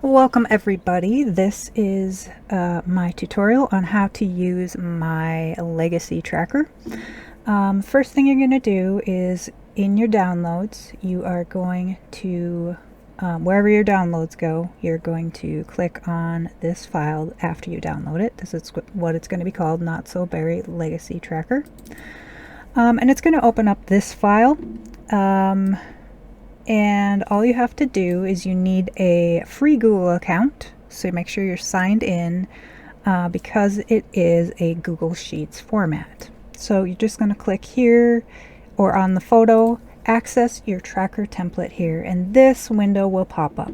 Welcome everybody. This is my tutorial on how to use my legacy tracker. First thing you're going to do is in your downloads, you are going to, wherever your downloads go, you're going to click on this file after you download it. This is what it's going to be called, Not So Berry Legacy Tracker. And it's going to open up this file. And all you have to do is you need a free Google account, so make sure you're signed in because it is a Google Sheets format. So you're just going to click here or on the photo, access your tracker template here, and this window will pop up.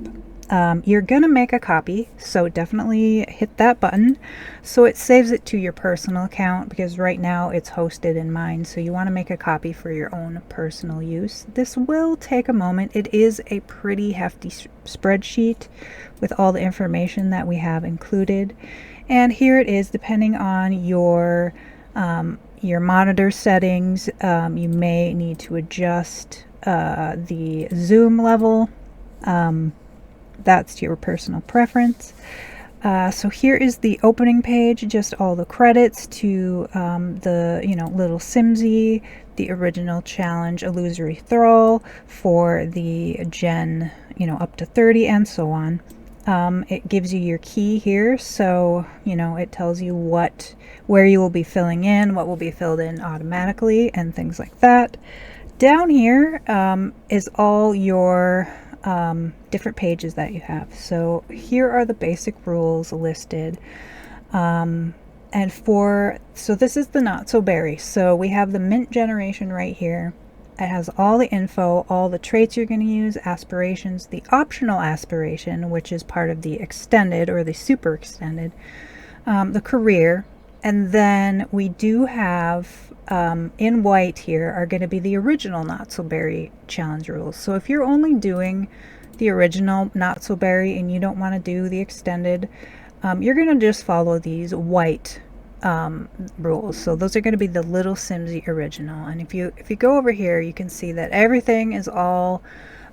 You're going to make a copy, so definitely hit that button so it saves it to your personal account, because right now it's hosted in mine, so you want to make a copy for your own personal use. This will take a moment. It is a pretty hefty spreadsheet with all the information that we have included, and here it is. Depending on your monitor settings, you may need to adjust the zoom level. That's your personal preference. So here is the opening page, just all the credits to the little Simsy, the original challenge Illusory Thrall for the Gen up to 30 and so on. It gives you your key here, so it tells you where you will be filling in, what will be filled in automatically, and things like that. Down here is all your different pages that you have. So here are the basic rules listed. So this is the Not So Berry. So we have the mint generation right here. It has all the info, all the traits you're going to use, aspirations, the optional aspiration, which is part of the extended or the super extended, the career, and then we do have in white here are going to be the original Not So Berry challenge rules. So if you're only doing the original Not So Berry and you don't want to do the extended, you're going to just follow these white rules. So those are going to be the Little Simsy original. And if you go over here, you can see that everything is all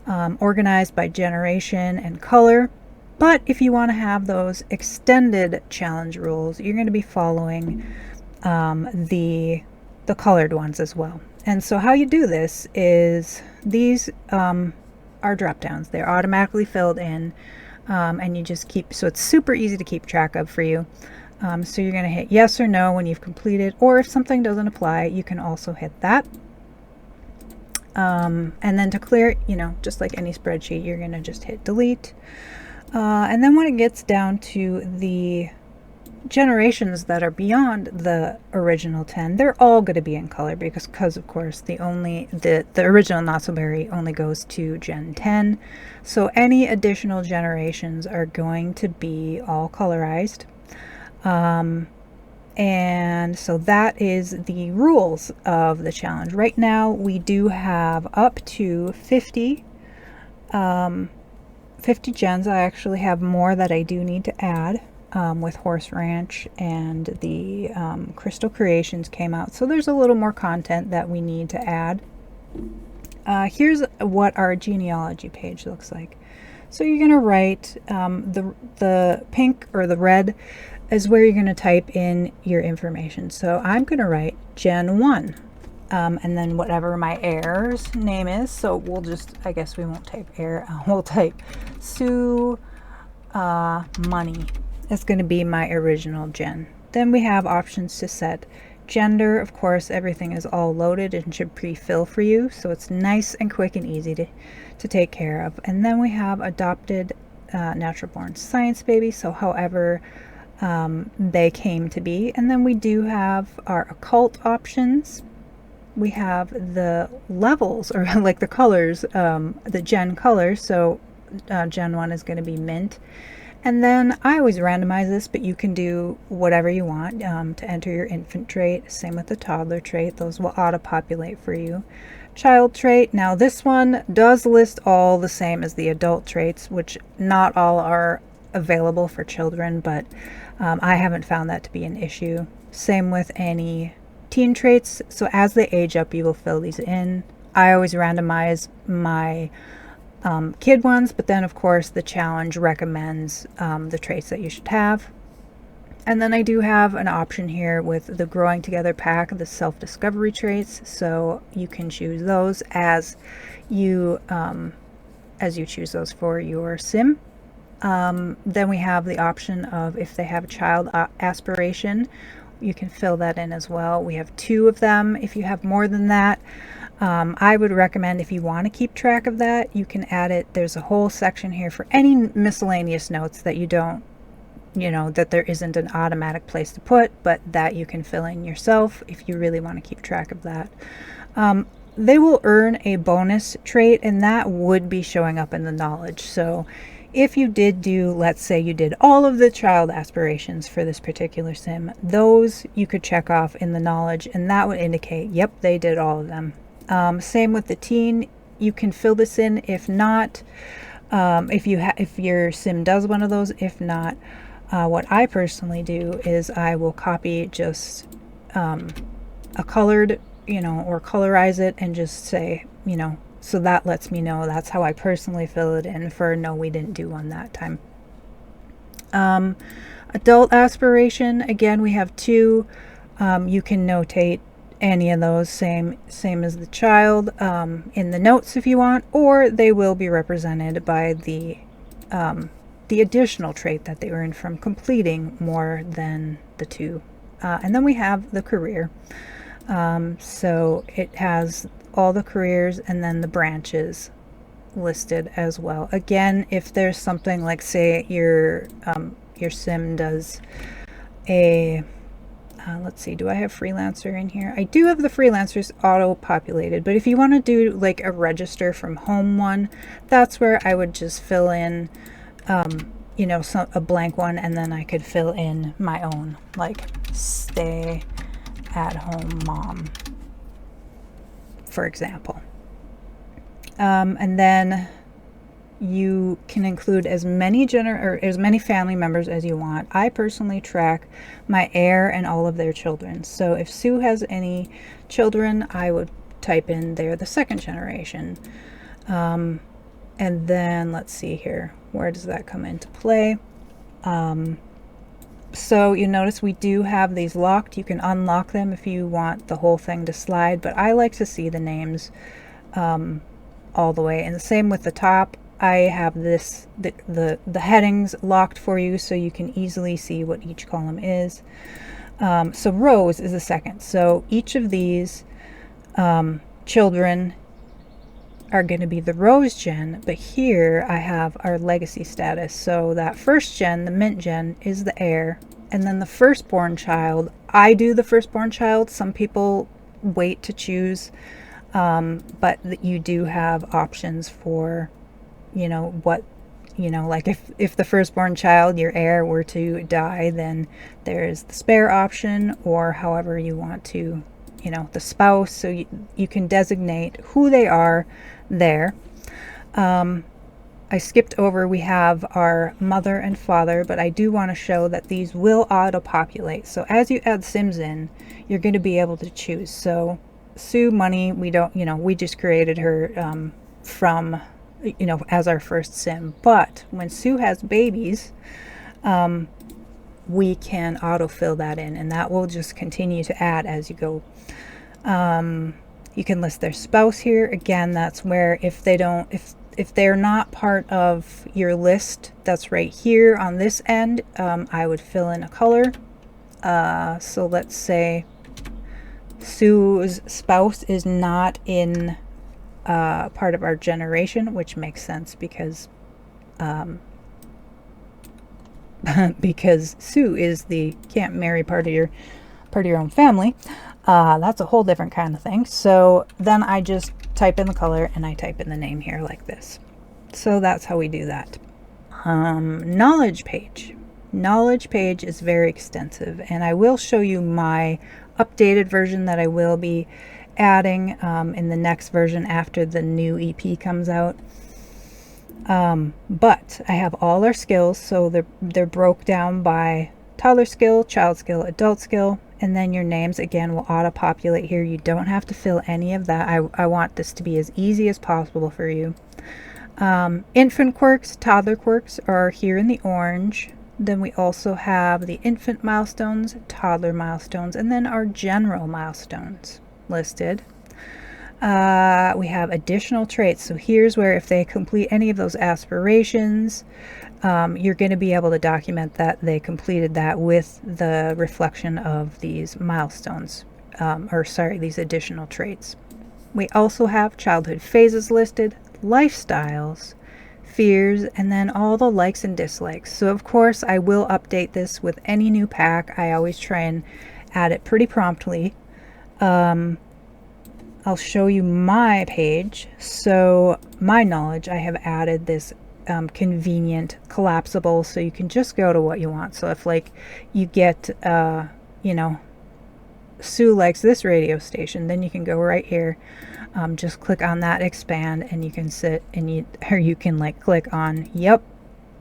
organized by generation and color. But if you want to have those extended challenge rules, you're going to be following the colored ones as well. And so how you do this is these are drop downs. They're automatically filled in, and you just keep, so it's super easy to keep track of for you. So you're going to hit yes or no when you've completed, or if something doesn't apply, you can also hit that. And then to clear, just like any spreadsheet, you're going to just hit delete. And then when it gets down to the generations that are beyond the original 10, they're all going to be in color because of course the original Not So Berry only goes to Gen 10. So any additional generations are going to be all colorized. And so that is the rules of the challenge. Right now we do have up to 50 gens. I actually have more that I do need to add. With Horse Ranch and the Crystal Creations came out, so there's a little more content that we need to add. Here's what our genealogy page looks like. So you're going to write the pink or the red is where you're going to type in your information. So I'm going to write Gen 1 and then whatever my heir's name is. So we'll just, I guess we won't type heir, we'll type Sue Money. It's going to be my original gen. Then we have options to set gender. Of course, everything is all loaded and should pre-fill for you, so it's nice and quick and easy to take care of. And then we have adopted natural born science baby, so however they came to be. And then we do have our occult options. We have the levels, or like the colors, the gen colors. So Gen 1 is going to be mint. And then I always randomize this, but you can do whatever you want to enter your infant trait. Same with the toddler trait. Those will auto-populate for you. Child trait. Now this one does list all the same as the adult traits, which not all are available for children, but I haven't found that to be an issue. Same with any teen traits. So as they age up, you will fill these in. I always randomize my kid ones, but then of course the challenge recommends the traits that you should have. And then I do have an option here with the Growing Together pack, the self-discovery traits, so you can choose those as you choose those for your sim. Then we have the option of if they have a child aspiration, you can fill that in as well. We have 2 of them. If you have more than that, I would recommend, if you want to keep track of that, you can add it. There's a whole section here for any miscellaneous notes that you don't, that there isn't an automatic place to put, but that you can fill in yourself if you really want to keep track of that. They will earn a bonus trait, and that would be showing up in the knowledge. So if you did do, let's say you did all of the child aspirations for this particular sim, those you could check off in the knowledge, and that would indicate, yep, they did all of them. Same with the teen, you can fill this in. If not, if your sim does one of those. If not, what I personally do is I will copy just a colored, or colorize it and just say, so that lets me know. That's how I personally fill it in for no, we didn't do one that time. Adult aspiration, again, we have 2. You can notate any of those, same as the child, in the notes if you want, or they will be represented by the additional trait that they earned from completing more than the 2. And then we have the career. So it has all the careers and then the branches listed as well. Again, if there's something like, say your sim does a let's see, do I have freelancer in here? I do have the freelancers auto-populated, but if you want to do like a register from home one, that's where I would just fill in a blank one, and then I could fill in my own, like stay at home mom, for example. And then you can include as many family members as you want. I personally track my heir and all of their children. So if Sue has any children, I would type in they're the 2nd generation. And then let's see here, where does that come into play? So you notice we do have these locked. You can unlock them if you want the whole thing to slide, but I like to see the names all the way. And the same with the top. I have the headings locked for you so you can easily see what each column is. So Rose is the 2nd. So each of these children are going to be the Rose gen, but here I have our legacy status. So that 1st gen, the Mint gen, is the heir, and then the firstborn child, I do the firstborn child. Some people wait to choose, but you do have options for like if the firstborn child, your heir, were to die, then there's the spare option, or however you want to, the spouse, so you can designate who they are there. I skipped over, we have our mother and father, but I do want to show that these will auto-populate. So as you add sims in, you're going to be able to choose. So Sue Money, we don't, we just created her from as our first sim, but when Sue has babies, we can autofill that in, and that will just continue to add as you go. You can list their spouse here. Again, that's where if they're not part of your list, that's right here on this end, I would fill in a color. So let's say Sue's spouse is not in part of our generation, which makes sense because because Sue is the can't marry part of your own family. That's a whole different kind of thing. So then I just type in the color and I type in the name here like this. So that's how we do that. Knowledge page. Knowledge page is very extensive, and I will show you my updated version that I will be adding in the next version after the new EP comes out. But I have all our skills, so they're broke down by toddler skill, child skill, adult skill, and then your names again will auto-populate here. You don't have to fill any of that. I want this to be as easy as possible for you. Infant quirks, toddler quirks are here in the orange. Then we also have the infant milestones, toddler milestones, and then our general milestones listed. We have additional traits. So here's where if they complete any of those aspirations, you're going to be able to document that they completed that with the reflection of these milestones, these additional traits. We also have childhood phases listed, lifestyles, fears, and then all the likes and dislikes. So of course I will update this with any new pack. I always try and add it pretty promptly. I'll show you my page. So my knowledge, I have added this convenient collapsible, so you can just go to what you want. So if like you get Sue likes this radio station, then you can go right here, just click on that expand, and you can sit and you can like click on, yep,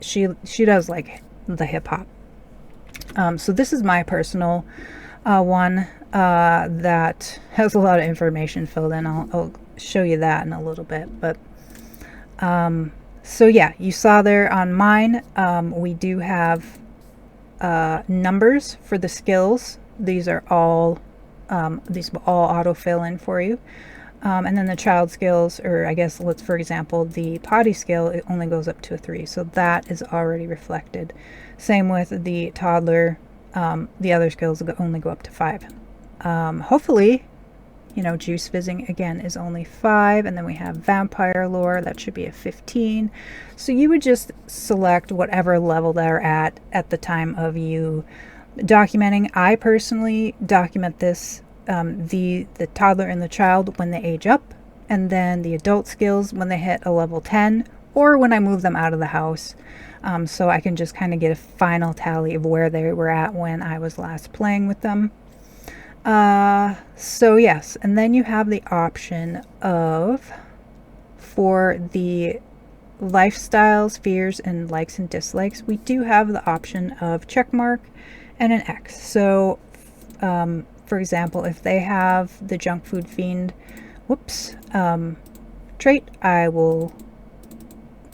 she does like the hip-hop. So this is my personal one that has a lot of information filled in. I'll show you that in a little bit, but so yeah, you saw there on mine, we do have numbers for the skills. These will all autofill in for you. And then the child skills, or I guess for example, the potty skill, it only goes up to a 3. So that is already reflected. Same with the toddler. The other skills only go up to 5. Hopefully, juice fizzing again is only 5. And then we have vampire lore. That should be a 15. So you would just select whatever level they're at the time of you documenting. I personally document this, the toddler and the child when they age up, and then the adult skills when they hit a level 10, or when I move them out of the house, so I can just kind of get a final tally of where they were at when I was last playing with them. So yes, and then you have the option of, for the lifestyles, fears, and likes and dislikes, we do have the option of check mark and an X. So for example, if they have the junk food fiend trait, I will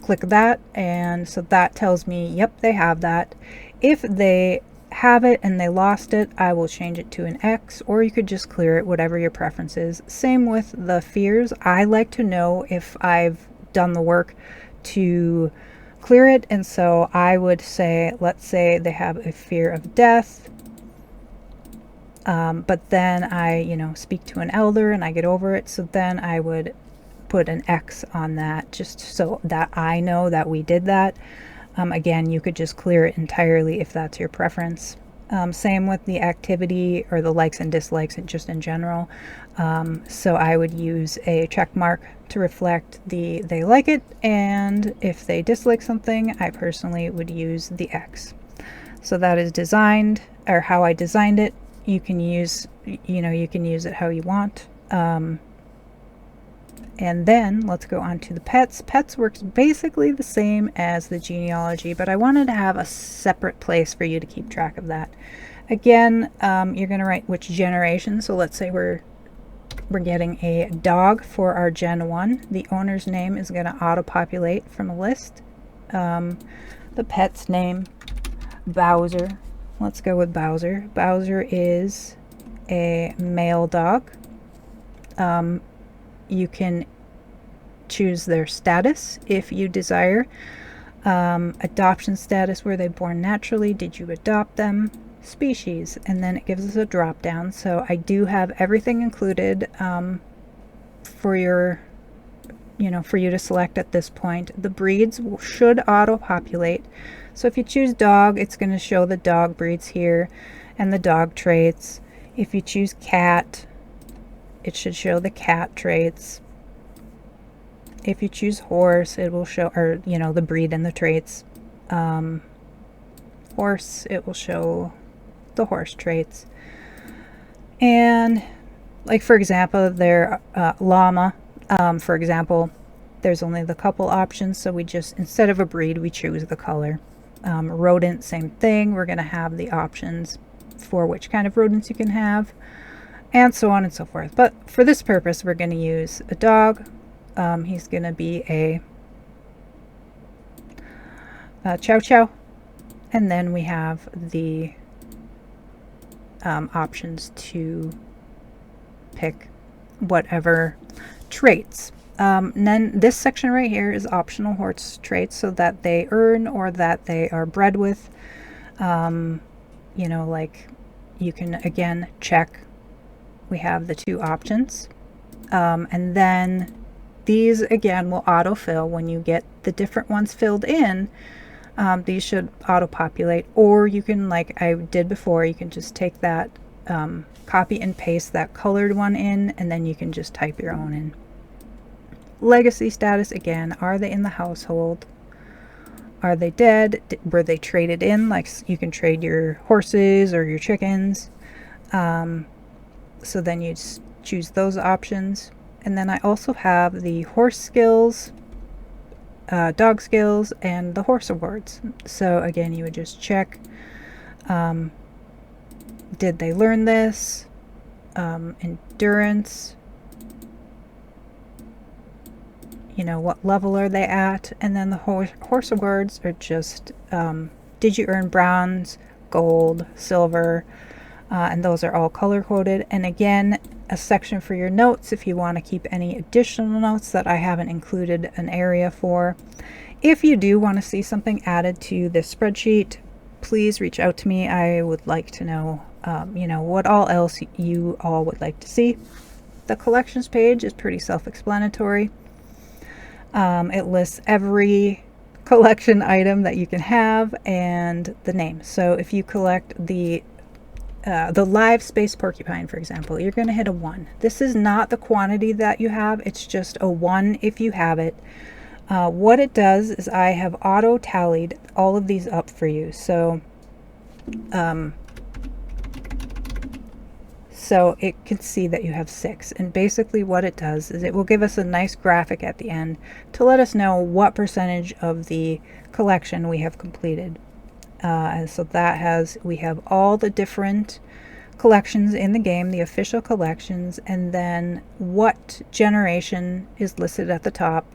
click that, and so that tells me, yep, they have that. If they have it and they lost it, I will change it to an X, or you could just clear it, whatever your preference is. Same with the fears. I like to know if I've done the work to clear it, and so I would say, let's say they have a fear of death, but then I speak to an elder and I get over it, so then I would put an X on that, just so that I know that we did that. Again, you could just clear it entirely if that's your preference. Same with the activity or the likes and dislikes, and just in general. So I would use a check mark to reflect they like it, and if they dislike something, I personally would use the X. So that is designed, or how I designed it. You can use, you can use it how you want. And then let's go on to the pets. Pets works basically the same as the genealogy, but I wanted to have a separate place for you to keep track of that. Again, you're going to write which generation. So let's say we're getting a dog for our Gen 1. The owner's name is going to auto-populate from a list. The pet's name, Bowser. Let's go with Bowser. Bowser is a male dog. You can choose their status if you desire. Adoption status, were they born naturally? Did you adopt them? Species, and then it gives us a drop down. So I do have everything included for your, for you to select at this point. The breeds should auto-populate. So if you choose dog, it's going to show the dog breeds here and the dog traits. If you choose cat, it should show the cat traits. If you choose horse, it will show, or the breed and the traits. Horse, it will show the horse traits. And like, for example, their llama, for example, there's only the couple options, so we just, instead of a breed, we choose the color. Rodent, same thing. We're going to have the options for which kind of rodents you can have, and so on and so forth. But for this purpose, we're going to use a dog. He's going to be a Chow Chow. And then we have the options to pick whatever traits. And then this section right here is optional horse traits, so that they earn or that they are bred with. You know, like you can again check. We have the two options. And then these again will autofill when you get the different ones filled in. These should auto-populate, or you can, like I did before, you can just take that, copy and paste that colored one in, and then you can just type your own in. Legacy status, again, are they in the household? Are they dead? Were they traded in? Like you can trade your horses or your chickens. So then you choose those options. And then I also have the horse skills, dog skills, and the horse awards. So again, you would just check, did they learn this? Endurance, you know, what level are they at? And then the horse awards are just, did you earn bronze, gold, silver, and those are all color coded. And again, a section for your notes if you want to keep any additional notes that I haven't included an area for. If you do want to see something added to this spreadsheet, please reach out to me. I would like to know, you know, what all else you all would like to see. The collections page is pretty self-explanatory. It lists every collection item that you can have and the name. So if you collect the live space porcupine, for example, you're going to hit a 1. This is not the quantity that you have, it's just a 1 if you have it. What it does is I have auto tallied all of these up for you. So it can see that you have 6, and basically what it does is it will give us a nice graphic at the end to let us know what percentage of the collection we have completed. And so that has, we have all the different collections in the game, the official collections, and then what generation is listed at the top,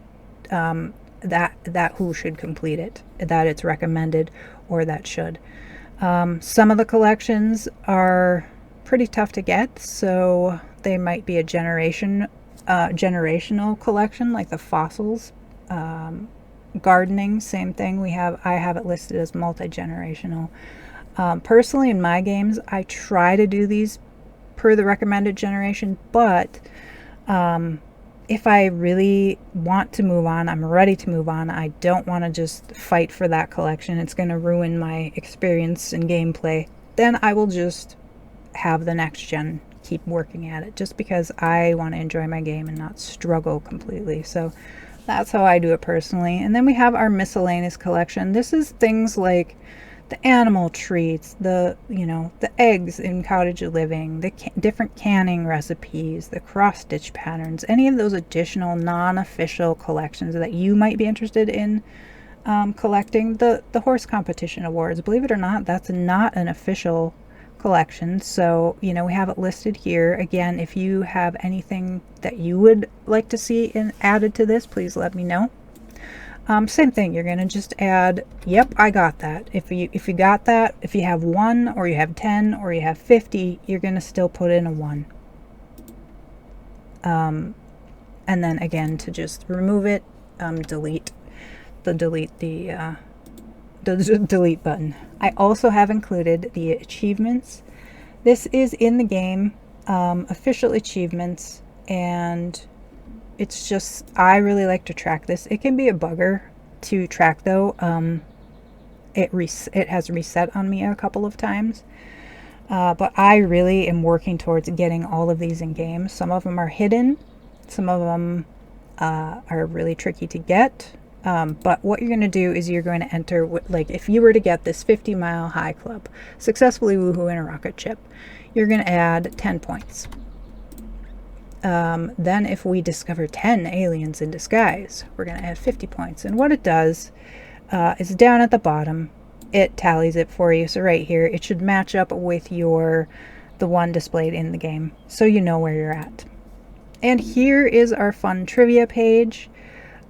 that who should complete it, that it's recommended, or that should. Some of the collections are pretty tough to get, so they might be a generational collection, like the fossils. Gardening, same thing. I have it listed as multi-generational. Personally, in my games, I try to do these per the recommended generation, but if I really want to move on, I'm ready to move on, I don't want to just fight for that collection, it's going to ruin my experience and gameplay, then I will just have the next gen keep working at it, just because I want to enjoy my game and not struggle completely. So that's how I do it personally. And then we have our miscellaneous collection. This is things like the animal treats, the eggs in Cottage of Living, the different canning recipes, the cross stitch patterns, any of those additional non-official collections that you might be interested in collecting. The horse competition awards, believe it or not, that's not an official collection, so we have it listed here. Again, if you have anything that you would like to see added to this, please let me know. Same thing, you're going to just add, yep, I got that. If you got that, if you have 1 or you have 10 or you have 50, you're going to still put in a 1. And then again, to just remove it, delete the delete button. I also have included the achievements. This is in the game, official achievements, and it's just, I really like to track this. It can be a bugger to track though. It has reset on me a couple of times, but I really am working towards getting all of these in game. Some of them are hidden, some of them are really tricky to get. But what you're going to do is you're going to enter, like if you were to get this 50 Mile High Club, successfully woohoo in a rocket ship, you're going to add 10 points. Then if we discover 10 aliens in disguise, we're going to add 50 points. And what it does is down at the bottom, it tallies it for you. So right here, it should match up with the one displayed in the game, so you know where you're at. And here is our fun trivia page.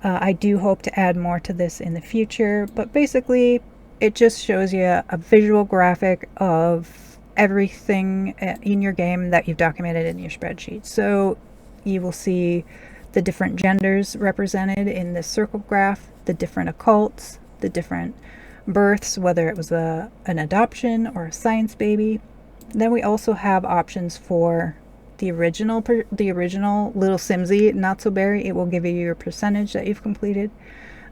I do hope to add more to this in the future, but basically it just shows you a visual graphic of everything in your game that you've documented in your spreadsheet. So you will see the different genders represented in this circle graph, the different occults, the different births, whether it was an adoption or a science baby. Then we also have options for the original little Simsy, not so berry. It will give you your percentage that you've completed.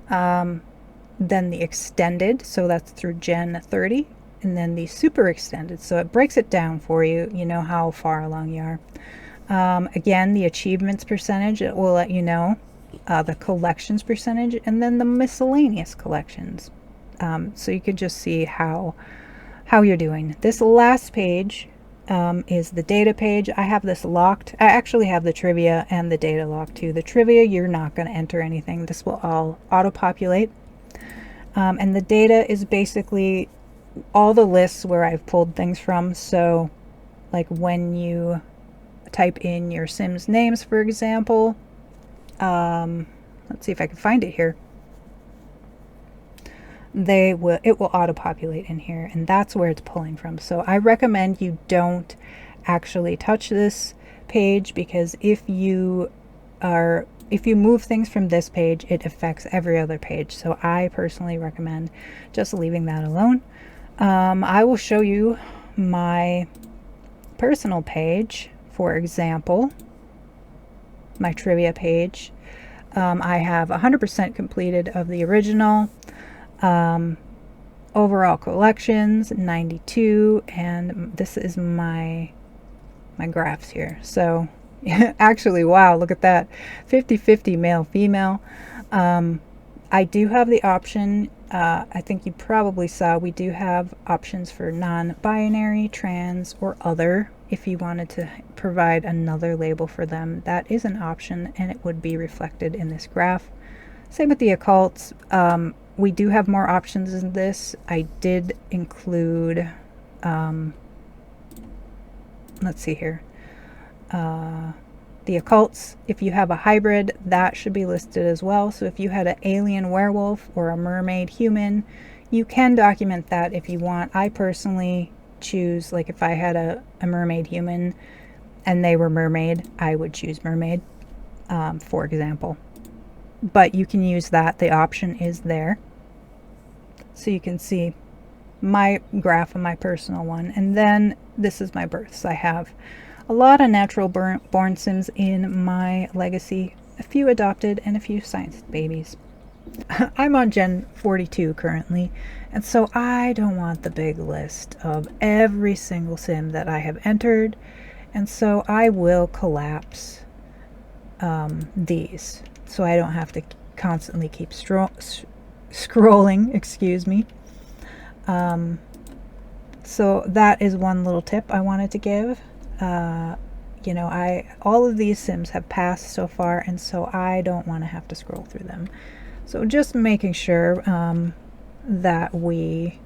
Then the extended, so that's through Gen 30, and then the super extended, so it breaks it down for you. You know how far along you are. Again, the achievements percentage, it will let you know the collections percentage, and then the miscellaneous collections. So you could just see how you're doing. This last page is the data page. I have this locked. I actually have the trivia and the data locked too. The trivia, you're not going to enter anything. This will all auto-populate. And the data is basically all the lists where I've pulled things from. So like when you type in your Sims names, for example, let's see if I can find it here. It will auto-populate in here, and that's where it's pulling from. So I recommend you don't actually touch this page, because if you move things from this page, it affects every other page. So I personally recommend just leaving that alone. I will show you my personal page, for example, my trivia page. I have 100% completed of the original. Overall collections 92, and this is my graphs here. So actually, wow, look at that, 50-50 male female. I do have the option, I think you probably saw, we do have options for non-binary, trans, or other. If you wanted to provide another label for them, that is an option, and it would be reflected in this graph. Same with the occults. We do have more options in this. I did include, let's see here, the occults. If you have a hybrid, that should be listed as well. So if you had an alien werewolf or a mermaid human, you can document that if you want. I personally choose, like if I had a mermaid human and they were mermaid, I would choose mermaid, for example. But you can use that. The option is there. So you can see my graph and my personal one. And then this is my births. I have a lot of natural born Sims in my legacy, a few adopted, and a few science babies. I'm on Gen 42 currently, and so I don't want the big list of every single Sim that I have entered, and so I will collapse these, so I don't have to constantly keep scrolling, excuse me. So that is one little tip I wanted to give. You know, all of these Sims have passed so far, and so I don't want to have to scroll through them. So just making sure that we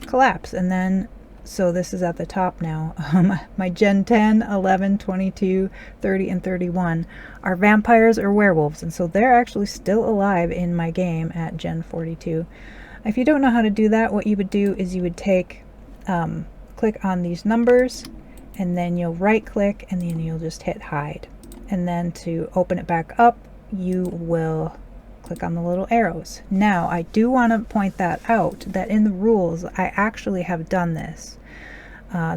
collapse. And then, so this is at the top now. My Gen 10, 11, 22, 30, and 31 are vampires or werewolves, and so they're actually still alive in my game at Gen 42. If you don't know how to do that, what you would do is you would take, click on these numbers, and then you'll right click, and then you'll just hit hide. And then to open it back up, you will click on the little arrows. Now, I do want to point that out, that in the rules, I actually have done this.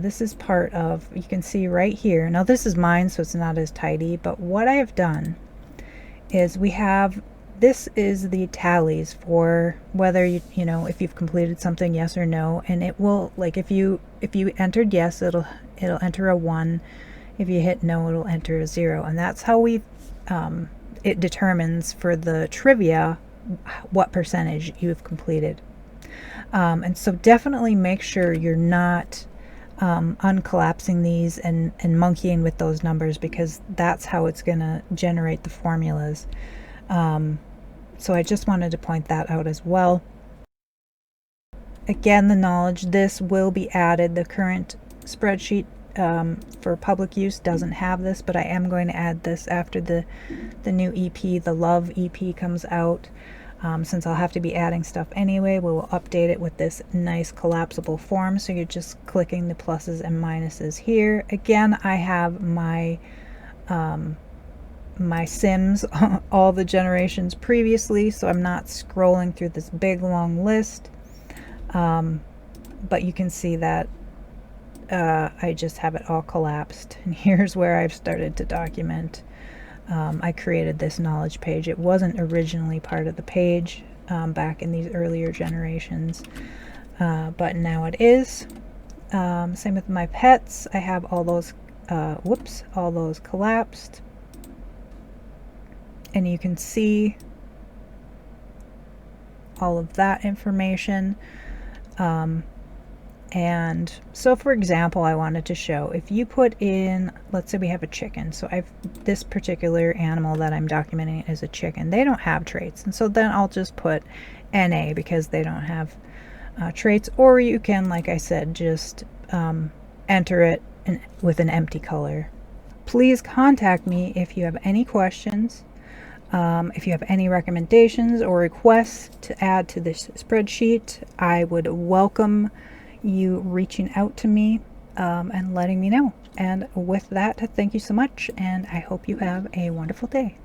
This is part of, you can see right here. Now, this is mine, so it's not as tidy, but what I have done is we have, this is the tallies for whether you know, if you've completed something, yes or no, and it will, like if you entered yes, it'll enter a 1. If you hit no, it'll enter a 0, and that's how we it determines for the trivia what percentage you've completed. And so definitely make sure you're not uncollapsing these and monkeying with those numbers, because that's how it's going to generate the formulas. So I just wanted to point that out as well. Again, the knowledge, this will be added, the current spreadsheet for public use doesn't have this, but I am going to add this after the new EP, the Love EP, comes out. Since I'll have to be adding stuff anyway, we will update it with this nice collapsible form. So you're just clicking the pluses and minuses here. Again, I have my my Sims, all the generations previously, so I'm not scrolling through this big long list. But you can see that I just have it all collapsed. And here's where I've started to document. I created this knowledge page. It wasn't originally part of the page back in these earlier generations, but now it is. Same with my pets. I have all those, all those collapsed. And you can see all of that information. And so, for example, I wanted to show, if you put in, let's say we have a chicken. So this particular animal that I'm documenting is a chicken. They don't have traits. And so then I'll just put NA because they don't have traits. Or you can, like I said, just enter it with an empty color. Please contact me if you have any questions. If you have any recommendations or requests to add to this spreadsheet, I would welcome you reaching out to me and letting me know. And with that, thank you so much, and I hope you have a wonderful day.